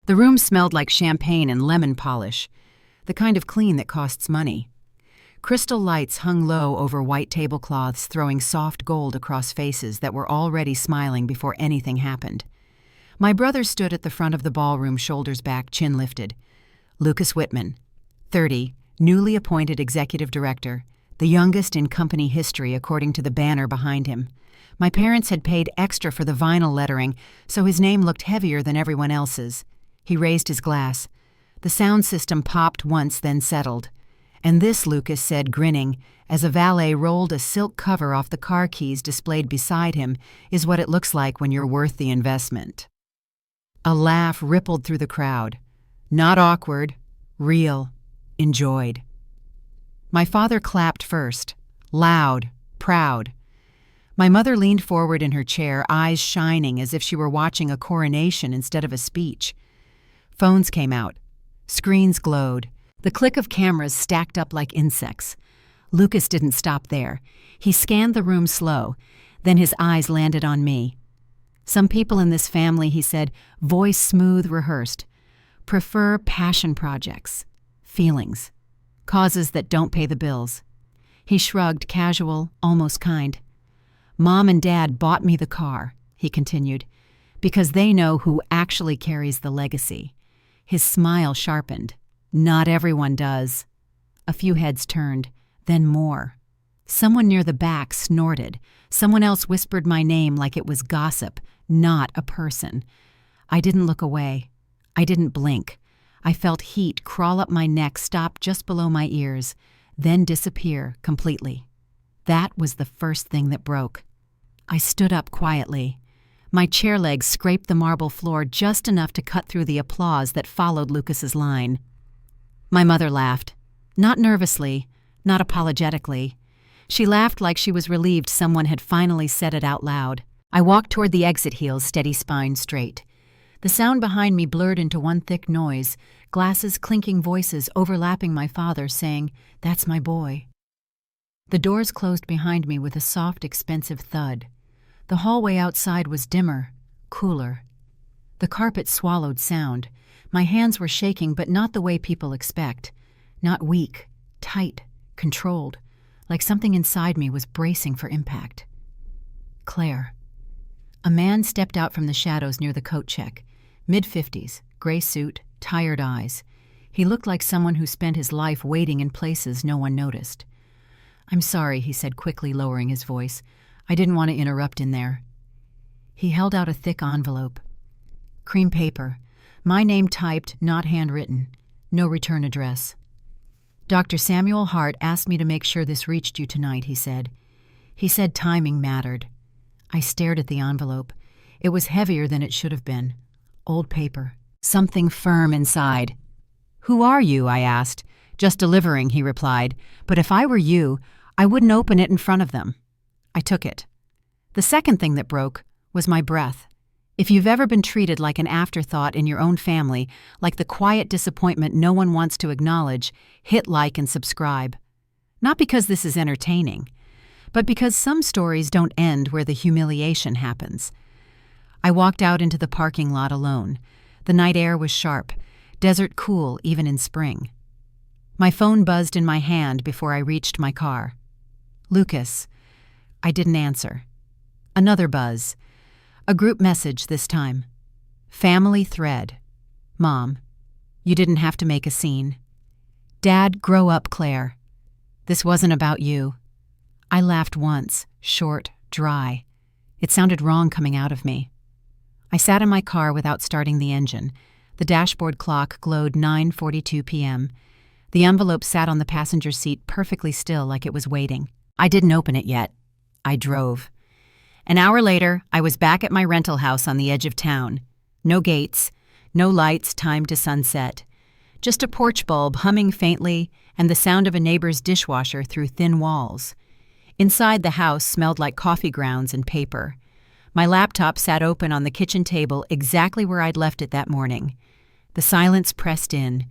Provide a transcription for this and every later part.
The room smelled like champagne and lemon polish, the kind of clean that costs money. Crystal lights hung low over white tablecloths, throwing soft gold across faces that were already smiling before anything happened. My brother stood at the front of the ballroom, shoulders back, chin lifted. Lucas Whitman, 30, newly appointed executive director, the youngest in company history according to the banner behind him. My parents had paid extra for the vinyl lettering, so his name looked heavier than everyone else's. He raised his glass. The sound system popped once, then settled. "And this," Lucas said, grinning, as a valet rolled a silk cover off the car keys displayed beside him, "is what it looks like when you're worth the investment." A laugh rippled through the crowd. Not awkward, real, enjoyed. My father clapped first, loud, proud. My mother leaned forward in her chair, eyes shining as if she were watching a coronation instead of a speech. Phones came out. Screens glowed. The click of cameras stacked up like insects. Lucas didn't stop there. He scanned the room slow. Then his eyes landed on me. "Some people in this family," he said, voice smooth, rehearsed, "prefer passion projects, feelings, causes that don't pay the bills." He shrugged, casual, almost kind. "Mom and Dad bought me the car," he continued, "because they know who actually carries the legacy." His smile sharpened. "Not everyone does." A few heads turned, then more. Someone near the back snorted. Someone else whispered my name like it was gossip, not a person. I didn't look away. I didn't blink. I felt heat crawl up my neck, stop just below my ears, then disappear completely. That was the first thing that broke. I stood up quietly. My chair legs scraped the marble floor just enough to cut through the applause that followed Lucas's line. My mother laughed. Not nervously, not apologetically. She laughed like she was relieved someone had finally said it out loud. I walked toward the exit heels, steady spine straight. The sound behind me blurred into one thick noise, glasses clinking, voices overlapping, my father saying, "That's my boy." The doors closed behind me with a soft, expensive thud. The hallway outside was dimmer, cooler. The carpet swallowed sound. My hands were shaking, but not the way people expect. Not weak, tight, controlled, like something inside me was bracing for impact. Claire. A man stepped out from the shadows near the coat check. Mid-50s, gray suit, tired eyes. He looked like someone who spent his life waiting in places no one noticed. "I'm sorry," he said quickly, lowering his voice. "I didn't want to interrupt in there." He held out a thick envelope. Cream paper. My name typed, not handwritten. No return address. "Dr. Samuel Hart asked me to make sure this reached you tonight," he said. He said timing mattered. I stared at the envelope. It was heavier than it should have been. Old paper. Something firm inside. "Who are you?" I asked. "Just delivering," he replied. "But if I were you, I wouldn't open it in front of them." I took it. The second thing that broke was my breath. If you've ever been treated like an afterthought in your own family, like the quiet disappointment no one wants to acknowledge, hit like and subscribe. Not because this is entertaining, but because some stories don't end where the humiliation happens. I walked out into the parking lot alone. The night air was sharp, desert cool even in spring. My phone buzzed in my hand before I reached my car. "Lucas." I didn't answer. Another buzz. A group message this time. Family thread. "Mom, you didn't have to make a scene." "Dad, grow up, Claire. This wasn't about you." I laughed once, short, dry. It sounded wrong coming out of me. I sat in my car without starting the engine. The dashboard clock glowed 9:42 p.m. The envelope sat on the passenger seat perfectly still, like it was waiting. I didn't open it yet. I drove. An hour later, I was back at my rental house on the edge of town. No gates, no lights timed to sunset. Just a porch bulb humming faintly and the sound of a neighbor's dishwasher through thin walls. Inside, the house smelled like coffee grounds and paper. My laptop sat open on the kitchen table exactly where I'd left it that morning. The silence pressed in.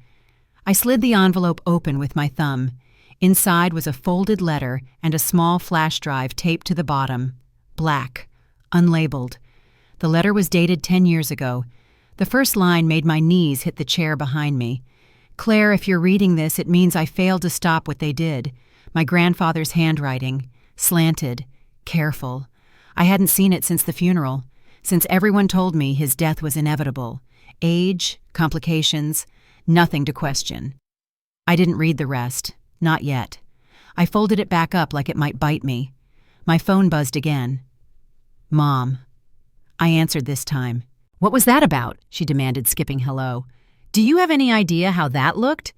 I slid the envelope open with my thumb. Inside was a folded letter and a small flash drive taped to the bottom. Black, unlabeled. The letter was dated 10 years ago. The first line made my knees hit the chair behind me. Claire, if you're reading this, it means I failed to stop what they did. My grandfather's handwriting. Slanted. Careful. I hadn't seen it since the funeral, since everyone told me his death was inevitable. Age, complications, nothing to question. I didn't read the rest. Not yet. I folded it back up like it might bite me. My phone buzzed again. Mom. I answered this time. What was that about? She demanded, skipping hello. Do you have any idea how that looked?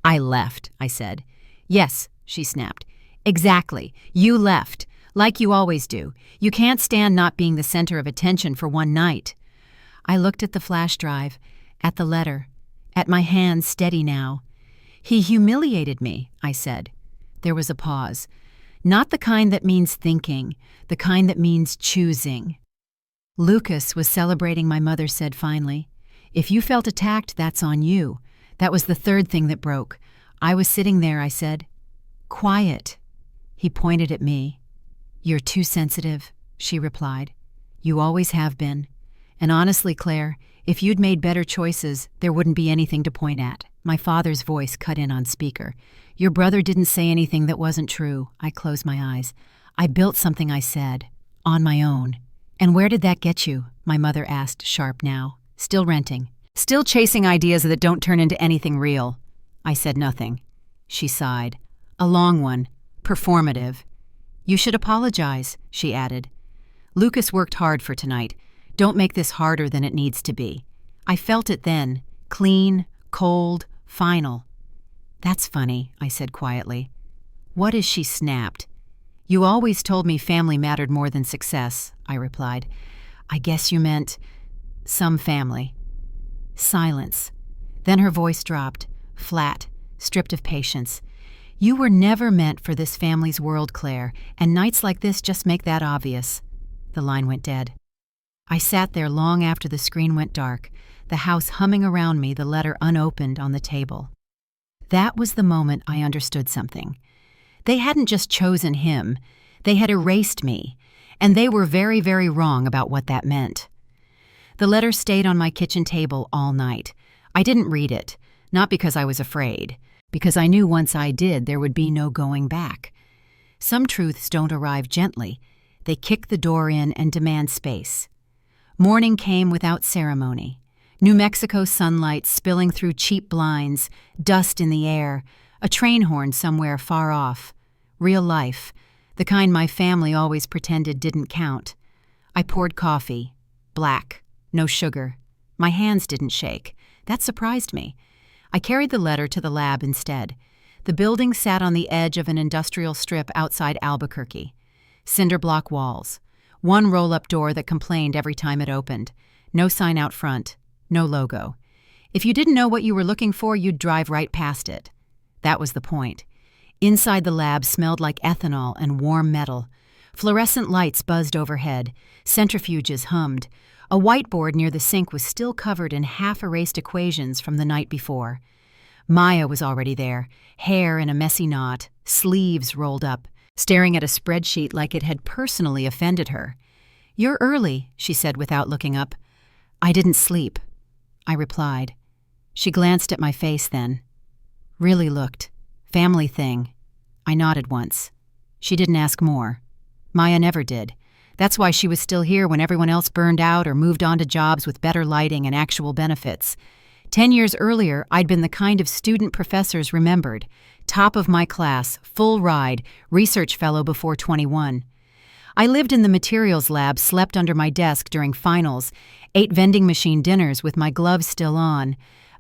I left, I said. Yes, she snapped. Exactly. You left. Like you always do. You can't stand not being the center of attention for one night. I looked at the flash drive, at the letter, at my hands steady now. He humiliated me, I said. There was a pause. Not the kind that means thinking, the kind that means choosing. Lucas was celebrating, my mother said finally. If you felt attacked, that's on you. That was the third thing that broke. I was sitting there, I said. Quiet. He pointed at me. You're too sensitive, she replied. You always have been. And honestly, Claire, if you'd made better choices, there wouldn't be anything to point at. My father's voice cut in on speaker. Your brother didn't say anything that wasn't true. I closed my eyes. I built something, I said. On my own. And where did that get you? My mother asked, sharp now. Still renting. Still chasing ideas that don't turn into anything real. I said nothing. She sighed. A long one. Performative. You should apologize, she added. Lucas worked hard for tonight. Don't make this harder than it needs to be. I felt it then. Clean, cold, final. That's funny, I said quietly. What is she snapped? You always told me family mattered more than success, I replied. I guess you meant some family. Silence. Then her voice dropped, flat, stripped of patience. You were never meant for this family's world, Claire, and nights like this just make that obvious. The line went dead. I sat there long after the screen went dark, the house humming around me, the letter unopened on the table. That was the moment I understood something. They hadn't just chosen him, they had erased me, and they were very, very wrong about what that meant. The letter stayed on my kitchen table all night. I didn't read it, not because I was afraid, because I knew once I did there would be no going back. Some truths don't arrive gently. They kick the door in and demand space. Morning came without ceremony. New Mexico sunlight spilling through cheap blinds, dust in the air, a train horn somewhere far off. Real life, the kind my family always pretended didn't count. I poured coffee. Black. No sugar. My hands didn't shake. That surprised me. I carried the letter to the lab instead. The building sat on the edge of an industrial strip outside Albuquerque. Cinder block walls. One roll-up door that complained every time it opened. No sign out front. No logo. If you didn't know what you were looking for, you'd drive right past it. That was the point. Inside the lab smelled like ethanol and warm metal. Fluorescent lights buzzed overhead. Centrifuges hummed. A whiteboard near the sink was still covered in half-erased equations from the night before. Maya was already there, hair in a messy knot, sleeves rolled up, staring at a spreadsheet like it had personally offended her. You're early, she said without looking up. I didn't sleep, I replied. She glanced at my face then. Really looked. Family thing. I nodded once. She didn't ask more. Maya never did. That's why she was still here when everyone else burned out or moved on to jobs with better lighting and actual benefits. 10 years earlier, I'd been the kind of student professors remembered. Top of my class, full ride, research fellow before 21. I lived in the materials lab, slept under my desk during finals, ate vending machine dinners with my gloves still on.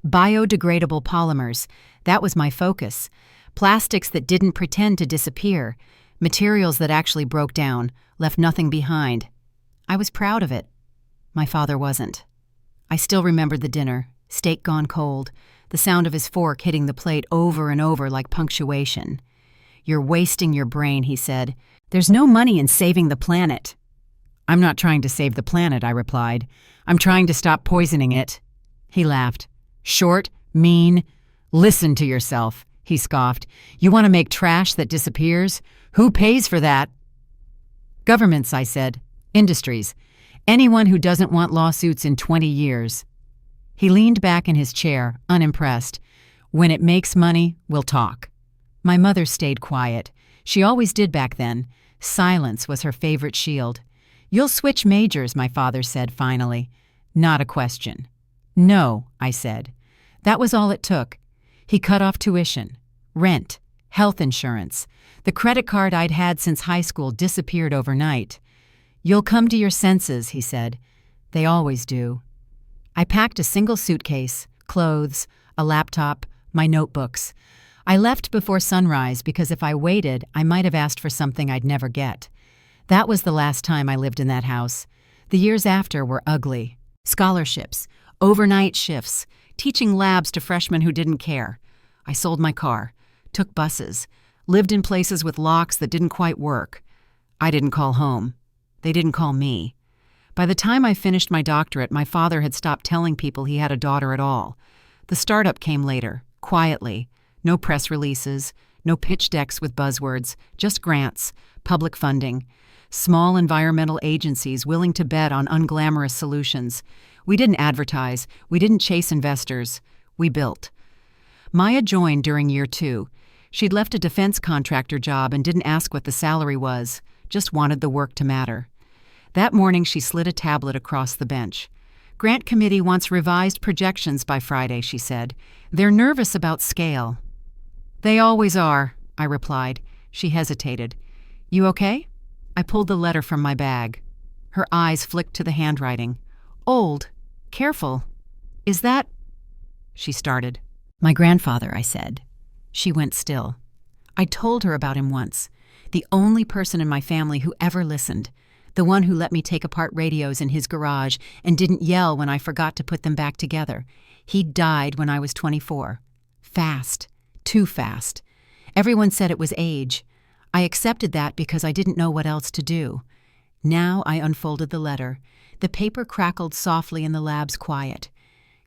Biodegradable polymers. That was my focus. Plastics that didn't pretend to disappear. Materials that actually broke down, left nothing behind. I was proud of it. My father wasn't. I still remembered the dinner, steak gone cold, the sound of his fork hitting the plate over and over like punctuation. You're wasting your brain, he said. There's no money in saving the planet. I'm not trying to save the planet, I replied. I'm trying to stop poisoning it. He laughed. Short, mean. Listen to yourself, he scoffed. You want to make trash that disappears? Who pays for that? Governments, I said. Industries. Anyone who doesn't want lawsuits in 20 years. He leaned back in his chair, unimpressed. "When it makes money, we'll talk." My mother stayed quiet. She always did back then. Silence was her favorite shield. "You'll switch majors," my father said finally. Not a question. "No," I said. That was all it took. He cut off tuition, rent, health insurance. The credit card I'd had since high school disappeared overnight. "You'll come to your senses," he said. "They always do." I packed a single suitcase, clothes, a laptop, my notebooks. I left before sunrise because if I waited, I might have asked for something I'd never get. That was the last time I lived in that house. The years after were ugly. Scholarships, overnight shifts, teaching labs to freshmen who didn't care. I sold my car, took buses, lived in places with locks that didn't quite work. I didn't call home. They didn't call me. By the time I finished my doctorate, my father had stopped telling people he had a daughter at all. The startup came later, quietly. No press releases, no pitch decks with buzzwords, just grants, public funding, small environmental agencies willing to bet on unglamorous solutions. We didn't advertise, we didn't chase investors, we built. Maya joined during year 2. She'd left a defense contractor job and didn't ask what the salary was, just wanted the work to matter. That morning she slid a tablet across the bench. "Grant committee wants revised projections by Friday," she said. "They're nervous about scale." "They always are," I replied. She hesitated. "You okay?" I pulled the letter from my bag. Her eyes flicked to the handwriting. "Old. Careful. Is that—" She started. "My grandfather," I said. She went still. I told her about him once. The only person in my family who ever listened. The one who let me take apart radios in his garage and didn't yell when I forgot to put them back together. He died when I was 24. Fast. Too fast. Everyone said it was age. I accepted that because I didn't know what else to do. Now I unfolded the letter. The paper crackled softly in the lab's quiet.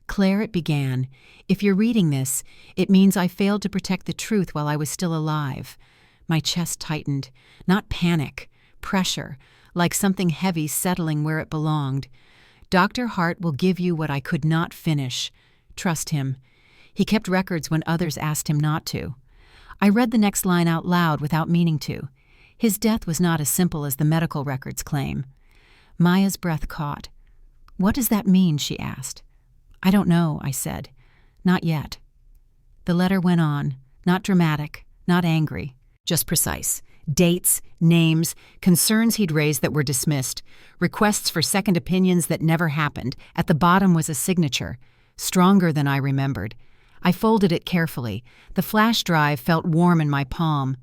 "Claire," it began, "if you're reading this, it means I failed to protect the truth while I was still alive." My chest tightened. Not panic. Pressure. Like something heavy settling where it belonged. "Dr. Hart will give you what I could not finish. Trust him. He kept records when others asked him not to." I read the next line out loud without meaning to. His death was not as simple as the medical records claim. Maya's breath caught. "What does that mean?" she asked. "I don't know," I said. "Not yet." The letter went on, not dramatic, not angry, just precise. Dates, names, concerns he'd raised that were dismissed, requests for second opinions that never happened. At the bottom was a signature, stronger than I remembered. I folded it carefully. The flash drive felt warm in my palm.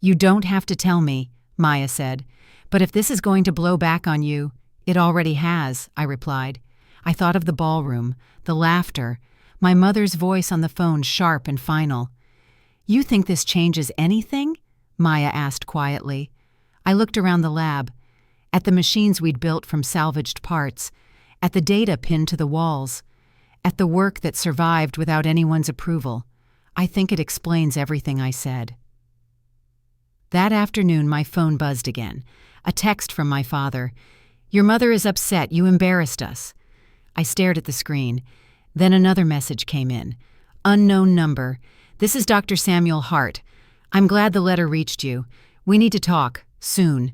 "You don't have to tell me," Maya said. "But if this is going to blow back on you—" "It already has," I replied. I thought of the ballroom, the laughter, my mother's voice on the phone sharp and final. "You think this changes anything?" Maya asked quietly. I looked around the lab, at the machines we'd built from salvaged parts, at the data pinned to the walls, at the work that survived without anyone's approval. "I think it explains everything," I said. That afternoon my phone buzzed again. A text from my father. "Your mother is upset. You embarrassed us." I stared at the screen. Then another message came in. "Unknown number. This is Dr. Samuel Hart. I'm glad the letter reached you. We need to talk. Soon."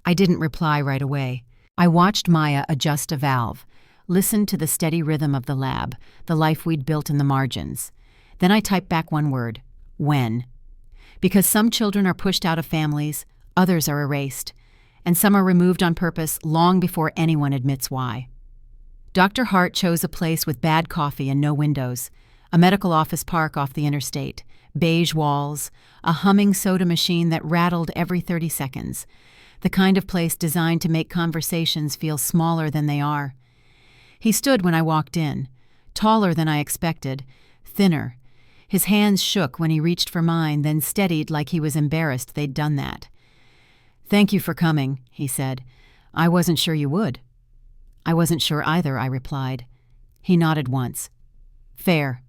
I didn't reply right away. I watched Maya adjust a valve, listened to the steady rhythm of the lab, the life we'd built in the margins. Then I typed back one word: when. Because some children are pushed out of families, others are erased, and some are removed on purpose long before anyone admits why. Dr. Hart chose a place with bad coffee and no windows, a medical office park off the interstate, beige walls, a humming soda machine that rattled every 30 seconds, the kind of place designed to make conversations feel smaller than they are. He stood when I walked in, taller than I expected, thinner. His hands shook when he reached for mine, then steadied like he was embarrassed they'd done that. "Thank you for coming," he said. "I wasn't sure you would." "I wasn't sure either," I replied. He nodded once. "Fair."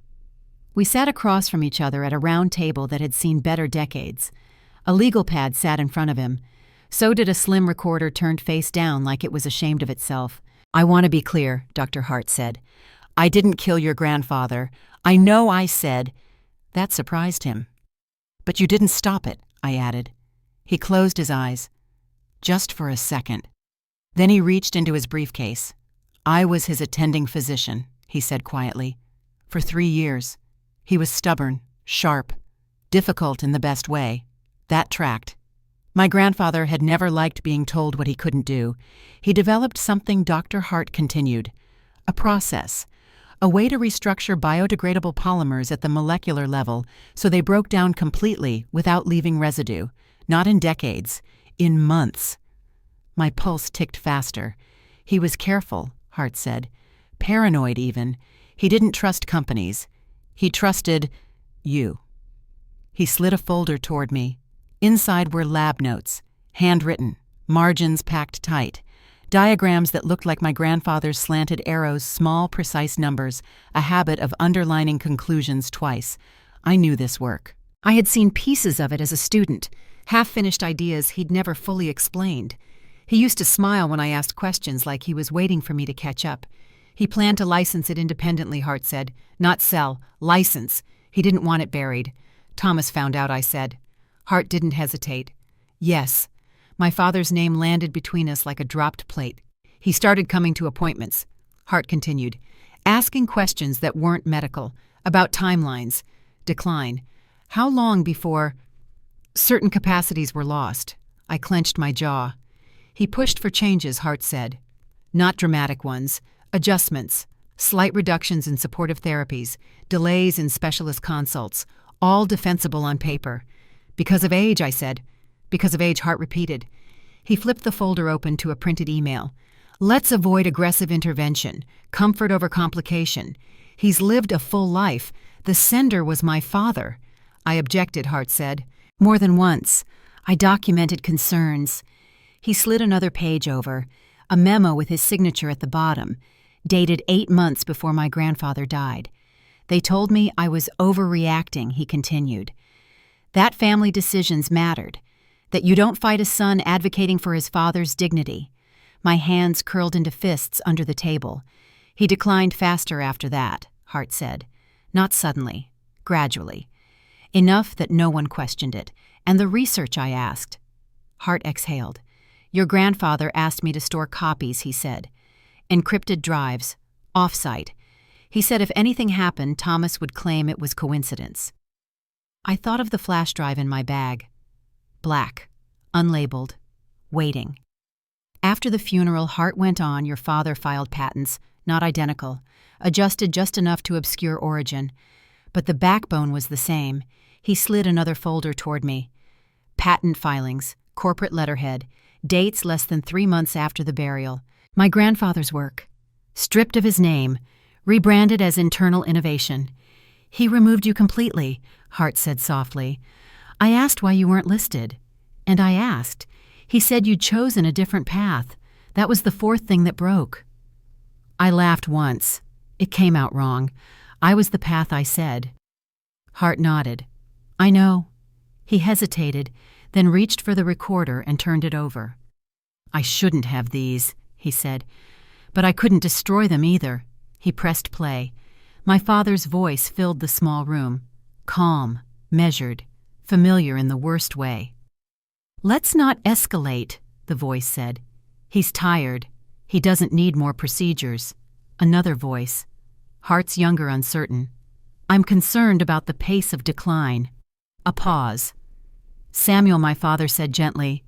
We sat across from each other at a round table that had seen better decades. A legal pad sat in front of him. So did a slim recorder turned face down like it was ashamed of itself. "I want to be clear," Dr. Hart said. I didn't kill your grandfather. I know I said. That surprised him. But you didn't stop it, I added. He closed his eyes. Just for a second. Then he reached into his briefcase. I was his attending physician, he said quietly. For 3 years. He was stubborn, sharp, difficult in the best way. That tracked. My grandfather had never liked being told what he couldn't do. He developed something Dr. Hart continued. A process. A way to restructure biodegradable polymers at the molecular level so they broke down completely without leaving residue. Not in decades. In months. My pulse ticked faster. He was careful, Hart said. Paranoid even. He didn't trust companies. He trusted you. He slid a folder toward me. Inside were lab notes, handwritten, margins packed tight, diagrams that looked like my grandfather's slanted arrows, small, precise numbers, a habit of underlining conclusions twice. I knew this work. I had seen pieces of it as a student, half-finished ideas he'd never fully explained. He used to smile when I asked questions like he was waiting for me to catch up. He planned to license it independently, Hart said. Not sell, license. He didn't want it buried. Thomas found out, I said. Hart didn't hesitate. Yes. My father's name landed between us like a dropped plate. He started coming to appointments. Hart continued, asking questions that weren't medical, about timelines, decline. How long before certain capacities were lost? I clenched my jaw. He pushed for changes, Hart said. Not dramatic ones. Adjustments. Slight reductions in supportive therapies. Delays in specialist consults. All defensible on paper. Because of age, I said. Because of age, Hart repeated. He flipped the folder open to a printed email. Let's avoid aggressive intervention. Comfort over complication. He's lived a full life. The sender was my father. I objected, Hart said. More than once. I documented concerns. He slid another page over, a memo with his signature at the bottom, dated 8 months before my grandfather died. They told me I was overreacting, he continued. That family decisions mattered, that you don't fight a son advocating for his father's dignity. My hands curled into fists under the table. He declined faster after that, Hart said. Not suddenly, gradually. Enough that no one questioned it. And the research, I asked. Hart exhaled. Your grandfather asked me to store copies, he said. Encrypted drives, off-site. He said if anything happened, Thomas would claim it was coincidence. I thought of the flash drive in my bag. Black, unlabeled, waiting. After the funeral, Hart went on, your father filed patents, not identical, adjusted just enough to obscure origin. But the backbone was the same. He slid another folder toward me. Patent filings, corporate letterhead, dates less than 3 months after the burial. My grandfather's work. Stripped of his name, rebranded as internal innovation. He removed you completely, Hart said softly. I asked why you weren't listed. And I asked. He said you'd chosen a different path. That was the 4th thing that broke. I laughed once. It came out wrong. I was the path I said. Hart nodded. I know. He hesitated, then reached for the recorder and turned it over. I shouldn't have these, he said. But I couldn't destroy them either. He pressed play. My father's voice filled the small room. Calm, measured, familiar in the worst way. Let's not escalate, the voice said. He's tired. He doesn't need more procedures. Another voice. Hart's younger, uncertain. I'm concerned about the pace of decline. A pause. Samuel, my father said gently,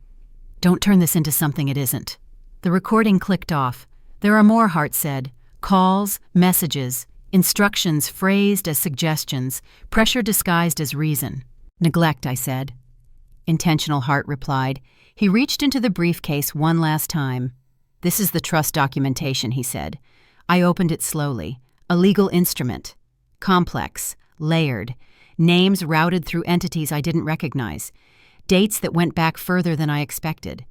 don't turn this into something it isn't. The recording clicked off. There are more, Hart said. Calls, messages, instructions phrased as suggestions, pressure disguised as reason. Neglect, I said. Intentional, Hart replied. He reached into the briefcase one last time. This is the trust documentation, he said. I opened it slowly. A legal instrument. Complex, layered, names routed through entities I didn't recognize, dates that went back further than I expected.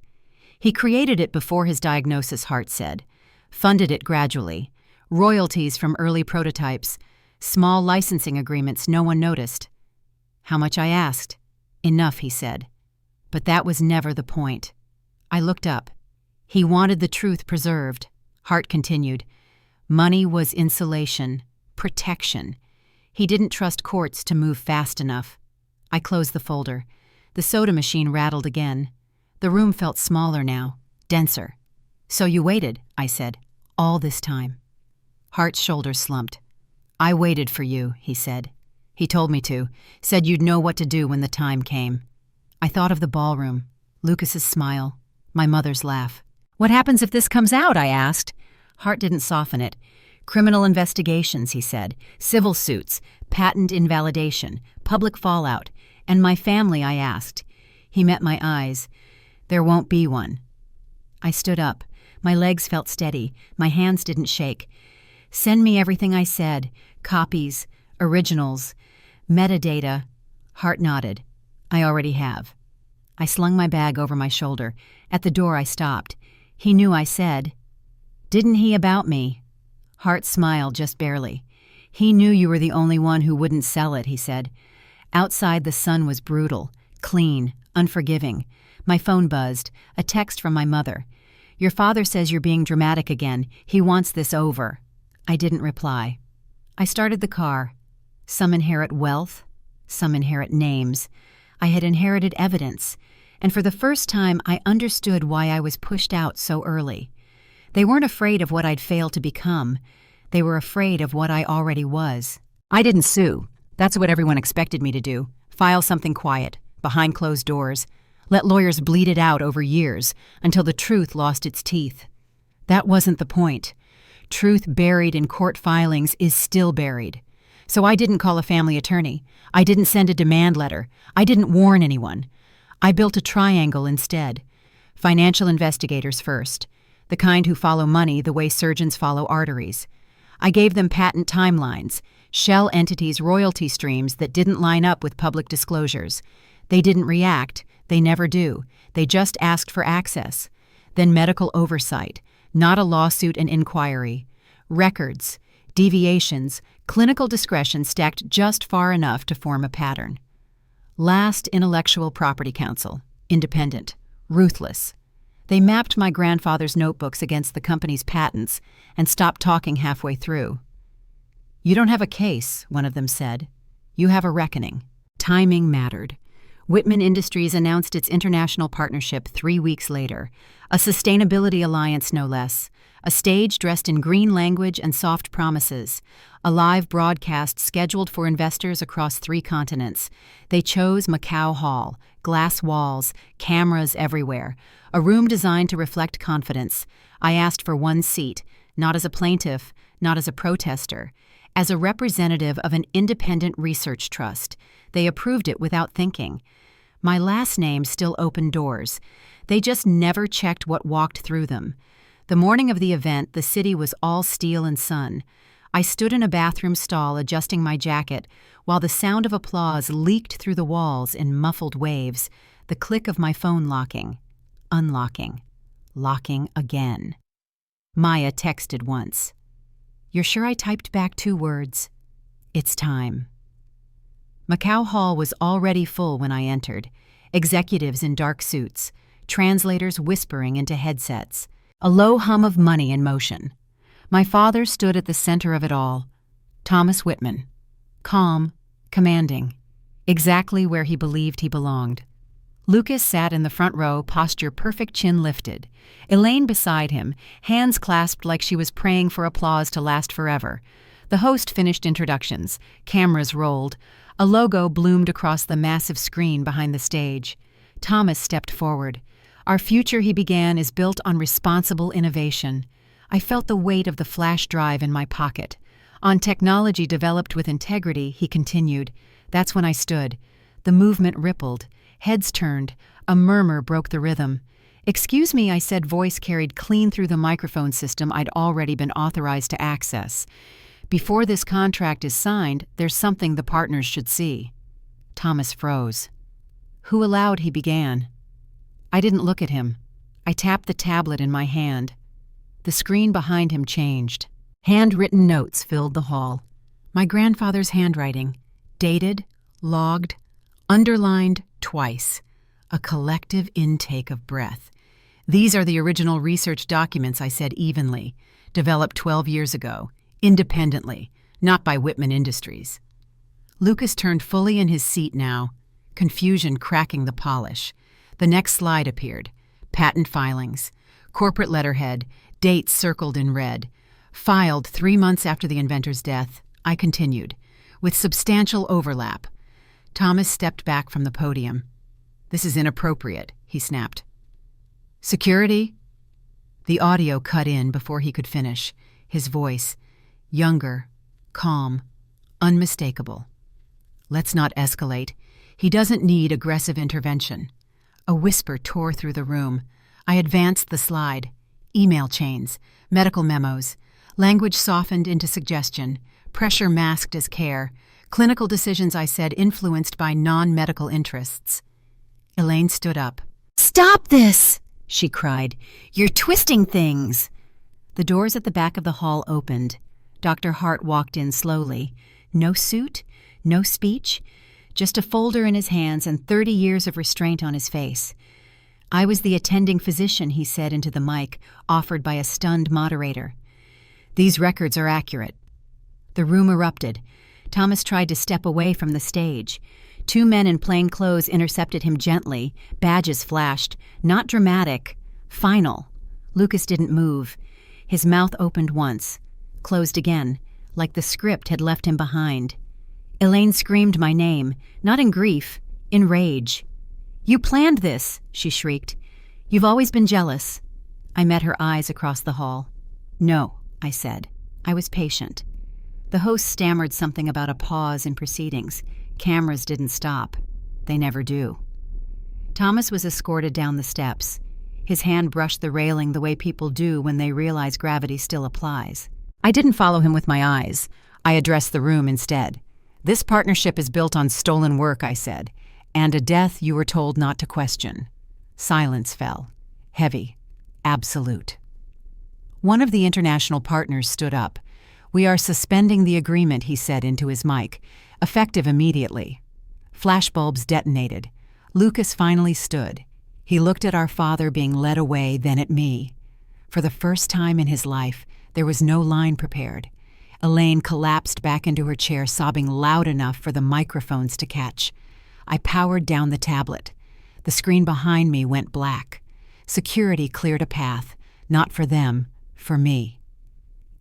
He created it before his diagnosis, Hart said, funded it gradually, royalties from early prototypes, small licensing agreements no one noticed. How much, I asked. Enough, he said. But that was never the point. I looked up. He wanted the truth preserved. Hart continued. Money was insulation, protection. He didn't trust courts to move fast enough. I closed the folder. The soda machine rattled again. The room felt smaller now, denser. "So you waited," I said, "all this time." Hart's shoulders slumped. "I waited for you," he said. "He told me to, said you'd know what to do when the time came." I thought of the ballroom, Lucas's smile, my mother's laugh. "What happens if this comes out?" I asked. Hart didn't soften it. "Criminal investigations," he said. "Civil suits, patent invalidation, public fallout. And my family," I asked. He met my eyes. "There won't be one." I stood up. My legs felt steady. My hands didn't shake. "Send me everything I said. Copies, originals, metadata." Hart nodded. "I already have." I slung my bag over my shoulder. At the door I stopped. He knew I said, "Didn't he about me?" Hart smiled just barely. "He knew you were the only one who wouldn't sell it," he said. Outside the sun was brutal, clean, unforgiving. My phone buzzed, a text from my mother. "Your father says you're being dramatic again. He wants this over." I didn't reply. I started the car. Some inherit wealth, some inherit names. I had inherited evidence, and for the first time I understood why I was pushed out so early. They weren't afraid of what I'd failed to become. They were afraid of what I already was. I didn't sue. That's what everyone expected me to do. File something quiet, behind closed doors. Let lawyers bleed it out over years, until the truth lost its teeth. That wasn't the point. Truth buried in court filings is still buried. So I didn't call a family attorney. I didn't send a demand letter. I didn't warn anyone. I built a triangle instead. Financial investigators first, the kind who follow money the way surgeons follow arteries. I gave them patent timelines, shell entities' royalty streams that didn't line up with public disclosures. They didn't react. They never do. They just asked for access. Then medical oversight, not a lawsuit and inquiry. Records, deviations, clinical discretion stacked just far enough to form a pattern. Last, Intellectual Property Counsel, independent, ruthless. They mapped my grandfather's notebooks against the company's patents and stopped talking halfway through. "You don't have a case," one of them said. "You have a reckoning." Timing mattered. Whitman Industries announced its international partnership 3 weeks later, a sustainability alliance no less, a stage dressed in green language and soft promises, a live broadcast scheduled for investors across 3 continents. They chose Macau Hall, glass walls, cameras everywhere, a room designed to reflect confidence. I asked for 1 seat, not as a plaintiff, not as a protester, as a representative of an independent research trust. They approved it without thinking. My last name still opened doors. They just never checked what walked through them. The morning of the event, the city was all steel and sun. I stood in a bathroom stall adjusting my jacket, while the sound of applause leaked through the walls in muffled waves, the click of my phone locking, unlocking, locking again. Maya texted once. "You're sure I typed back 2 words? It's time." Macau Hall was already full when I entered. Executives in dark suits, translators whispering into headsets, a low hum of money in motion. My father stood at the center of it all. Thomas Whitman. Calm, commanding, exactly where he believed he belonged. Lucas sat in the front row, posture perfect, chin lifted. Elaine beside him, hands clasped like she was praying for applause to last forever. The host finished introductions. Cameras rolled. A logo bloomed across the massive screen behind the stage. Thomas stepped forward. "Our future," he began, "is built on responsible innovation." I felt the weight of the flash drive in my pocket. "On technology developed with integrity," he continued. That's when I stood. The movement rippled. Heads turned. A murmur broke the rhythm. "Excuse me," I said, voice carried clean through the microphone system I'd already been authorized to access. "Before this contract is signed, there's something the partners should see." Thomas froze. "Who allowed?" he began. I didn't look at him. I tapped the tablet in my hand. The screen behind him changed. Handwritten notes filled the hall. My grandfather's handwriting, dated, logged, underlined twice. A collective intake of breath. "These are the original research documents," I said evenly. developed 12 years ago, independently, not by Whitman Industries. Lucas turned fully in his seat now, confusion cracking the polish. The next slide appeared. Patent filings, corporate letterhead, dates circled in red. Filed 3 months after the inventor's death, I continued, with substantial overlap. Thomas stepped back from the podium. "This is inappropriate," he snapped. "Security?" The audio cut in before he could finish. His voice, younger, calm, unmistakable. "Let's not escalate. He doesn't need aggressive intervention." A whisper tore through the room. I advanced the slide. Email chains, medical memos, language softened into suggestion, pressure masked as care, clinical decisions, I said, influenced by non-medical interests. Elaine stood up. "Stop this!" she cried. "You're twisting things!" The doors at the back of the hall opened. Dr. Hart walked in slowly. No suit, no speech, just a folder in his hands and 30 years of restraint on his face. "I was the attending physician," he said into the mic, offered by a stunned moderator. "These records are accurate." The room erupted. Thomas tried to step away from the stage. 2 men in plain clothes intercepted him gently. Badges flashed. Not dramatic. Final. Lucas didn't move. His mouth opened once, closed again, like the script had left him behind. Elaine screamed my name, not in grief, in rage. "You planned this," she shrieked. "You've always been jealous." I met her eyes across the hall. "No," I said. I was patient. The host stammered something about a pause in proceedings. Cameras didn't stop. They never do. Thomas was escorted down the steps. His hand brushed the railing the way people do when they realize gravity still applies. I didn't follow him with my eyes. I addressed the room instead. "This partnership is built on stolen work," I said, "and a death you were told not to question." Silence fell. Heavy. Absolute. One of the international partners stood up. "We are suspending the agreement," he said into his mic, effective immediately. Flashbulbs detonated. Lucas finally stood. He looked at our father being led away, then at me. For the first time in his life, there was no line prepared. Elaine collapsed back into her chair, sobbing loud enough for the microphones to catch. I powered down the tablet. The screen behind me went black. Security cleared a path, not for them, for me.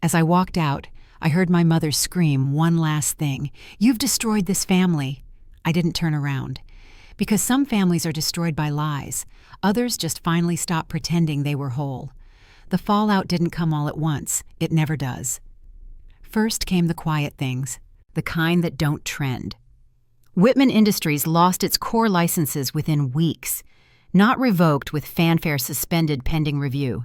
As I walked out, I heard my mother scream one last thing. "You've destroyed this family." I didn't turn around. Because some families are destroyed by lies. Others just finally stop pretending they were whole. The fallout didn't come all at once. It never does. First came the quiet things, the kind that don't trend. Whitman Industries lost its core licenses within weeks, not revoked with fanfare suspended pending review.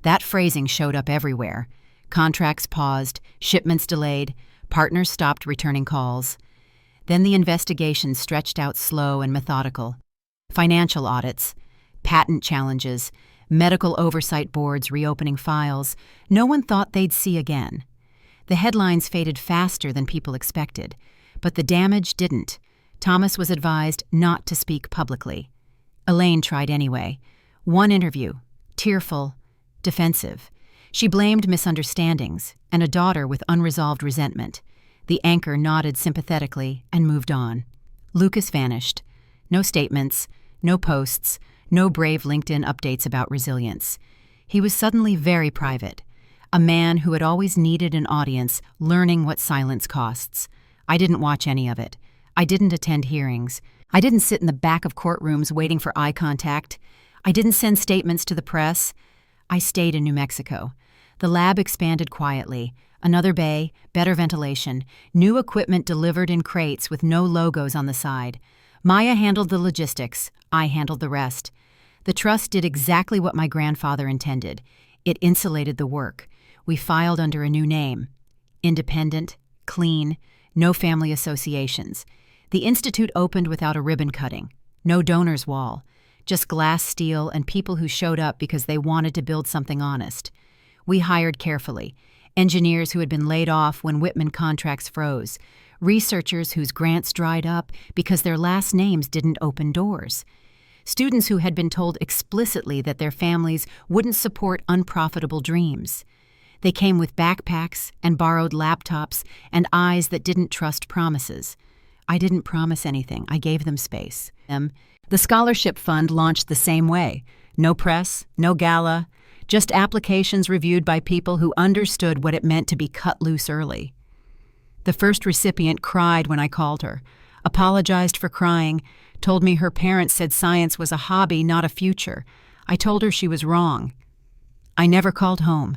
That phrasing showed up everywhere. Contracts paused, shipments delayed, partners stopped returning calls. Then the investigation stretched out slow and methodical. Financial audits, patent challenges, medical oversight boards reopening files. No one thought they'd see again. The headlines faded faster than people expected, but the damage didn't. Thomas was advised not to speak publicly. Elaine tried anyway. One interview, tearful, defensive. She blamed misunderstandings and a daughter with unresolved resentment. The anchor nodded sympathetically and moved on. Lucas vanished. No statements, no posts, no brave LinkedIn updates about resilience. He was suddenly very private. A man who had always needed an audience, learning what silence costs. I didn't watch any of it. I didn't attend hearings. I didn't sit in the back of courtrooms waiting for eye contact. I didn't send statements to the press. I stayed in New Mexico. The lab expanded quietly. Another bay, better ventilation, new equipment delivered in crates with no logos on the side. Maya handled the logistics. I handled the rest. The trust did exactly what my grandfather intended. It insulated the work. We filed under a new name. Independent, clean, no family associations. The institute opened without a ribbon cutting. No donor's wall. Just glass steel and people who showed up because they wanted to build something honest. We hired carefully. Engineers who had been laid off when Whitman contracts froze. Researchers whose grants dried up because their last names didn't open doors. Students who had been told explicitly that their families wouldn't support unprofitable dreams. They came with backpacks and borrowed laptops and eyes that didn't trust promises. I didn't promise anything. I gave them space. The scholarship fund launched the same way. No press, no gala, just applications reviewed by people who understood what it meant to be cut loose early. The first recipient cried when I called her, apologized for crying, told me her parents said science was a hobby, not a future. I told her she was wrong. I never called home.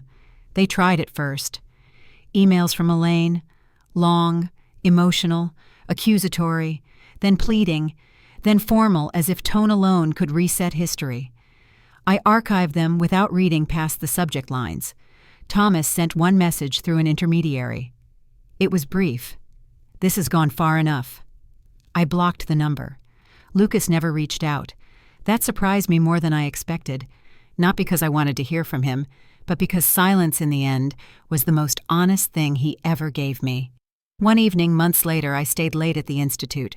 They tried at first. Emails from Elaine, long, emotional, accusatory, then pleading, then formal as if tone alone could reset history. I archived them without reading past the subject lines. Thomas sent one message through an intermediary. It was brief. "This has gone far enough." I blocked the number. Lucas never reached out. That surprised me more than I expected, not because I wanted to hear from him, but because silence in the end was the most honest thing he ever gave me. One evening, months later, I stayed late at the Institute.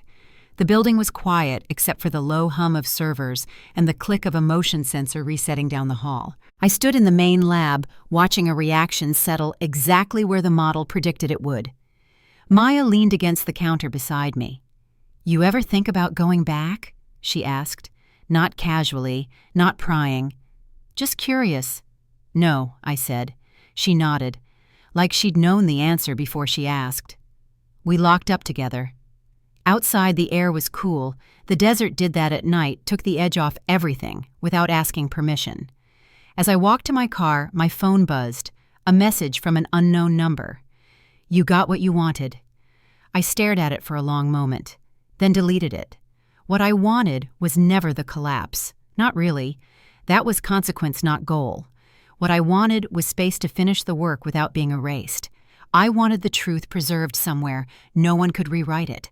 The building was quiet except for the low hum of servers and the click of a motion sensor resetting down the hall. I stood in the main lab, watching a reaction settle exactly where the model predicted it would. Maya leaned against the counter beside me. "You ever think about going back?" she asked, not casually, not prying. "Just curious." "No," I said. She nodded, like she'd known the answer before she asked. We locked up together. Outside, the air was cool. The desert did that at night, took the edge off everything, without asking permission. As I walked to my car, my phone buzzed, a message from an unknown number. "You got what you wanted." I stared at it for a long moment, then deleted it. What I wanted was never the collapse. Not really. That was consequence, not goal. What I wanted was space to finish the work without being erased. I wanted the truth preserved somewhere. No one could rewrite it.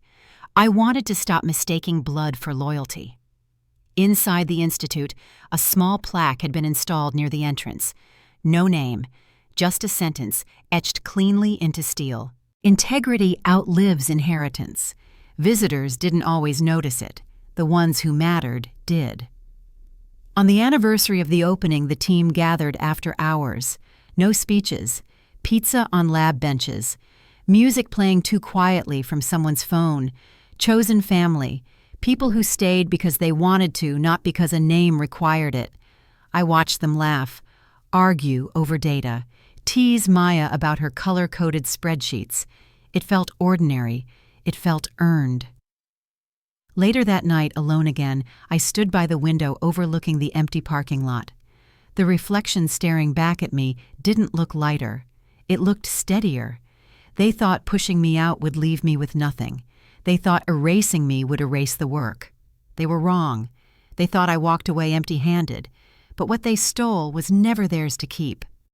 I wanted to stop mistaking blood for loyalty. Inside the Institute, a small plaque had been installed near the entrance. No name, just a sentence etched cleanly into steel. Integrity outlives inheritance. Visitors didn't always notice it. The ones who mattered did. On the anniversary of the opening, the team gathered after hours. No speeches, pizza on lab benches, music playing too quietly from someone's phone, chosen family, people who stayed because they wanted to, not because a name required it. I watched them laugh, argue over data, tease Maya about her color-coded spreadsheets. It felt ordinary. It felt earned. Later that night, alone again, I stood by the window overlooking the empty parking lot. The reflection staring back at me didn't look lighter. It looked steadier. They thought pushing me out would leave me with nothing. They thought erasing me would erase the work. They were wrong. They thought I walked away empty-handed. But what they stole was never theirs to keep.